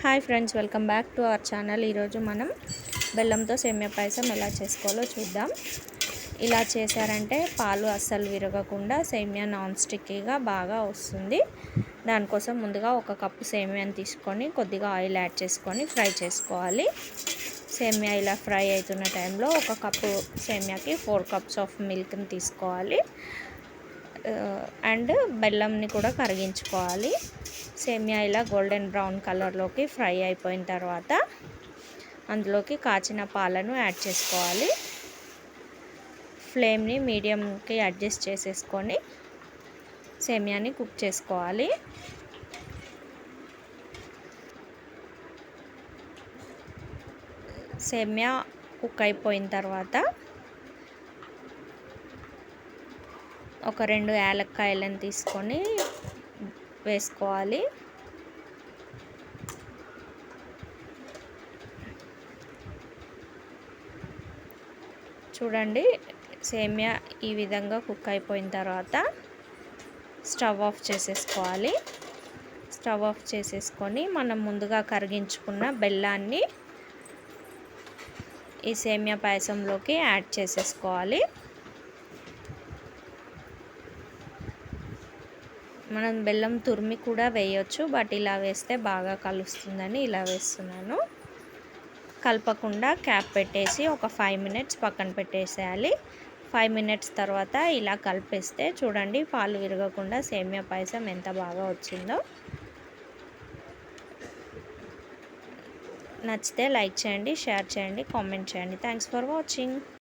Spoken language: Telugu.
Hi friends, welcome back to our channel. ఈరోజు మనం బెల్లంతో సేమియా పాయసం ఎలా చేసుకోవాలో చూద్దాం. ఇలా చేశారంటే పాలు అస్సలు విరగకుండా సేమియా నాన్ స్టిక్కీగా బాగా వస్తుంది. దానికోసం ముందుగా ఒక కప్పు సేమియాని తీసుకొని కొద్దిగా ఆయిల్ యాడ్ చేసుకొని ఫ్రై చేసుకోవాలి. సేమియా ఇలా ఫ్రై అవుతున్న టైంలో ఒక కప్పు సేమియాకి 4 కప్స్ ఆఫ్ మిల్క్ని తీసుకోవాలి. అండ్ బెల్లంని కూడా కరిగించుకోవాలి. సేమియా ఇలా గోల్డెన్ బ్రౌన్ కలర్లోకి ఫ్రై అయిపోయిన తర్వాత అందులోకి కాచిన పాలను యాడ్ చేసుకోవాలి. ఫ్లేమ్ని మీడియంకి అడ్జస్ట్ చేసేసుకొని సేమియాని కుక్ చేసుకోవాలి. సేమియా కుక్ అయిపోయిన తర్వాత ఒక 2 యాలక్కాయలను తీసుకొని వేసుకోవాలి. చూడండి, సేమియా ఈ విధంగా కుక్ అయిపోయిన తర్వాత స్టవ్ ఆఫ్ చేసేసుకోవాలి. స్టవ్ ఆఫ్ చేసేసుకొని మనం ముందుగా కరిగించుకున్న బెల్లాన్ని ఈ సేమియా పాయసంలోకి యాడ్ చేసేసుకోవాలి. మనం బెల్లం తురిమి కూడా వేయొచ్చు, బట్ ఇలా వేస్తే బాగా కలుస్తుందని ఇలా వేస్తున్నాను. కలపకుండా క్యాప్ పెట్టేసి ఒక 5 మినిట్స్ పక్కన పెట్టేసేయాలి. 5 మినిట్స్ తర్వాత ఇలా కలిపేస్తే చూడండి, పాలు విరగకుండా సేమియా పాయసం ఎంత బాగా వచ్చిందో. నచ్చితే లైక్ చేయండి, షేర్ చేయండి, కామెంట్ చేయండి. Thanks for watching.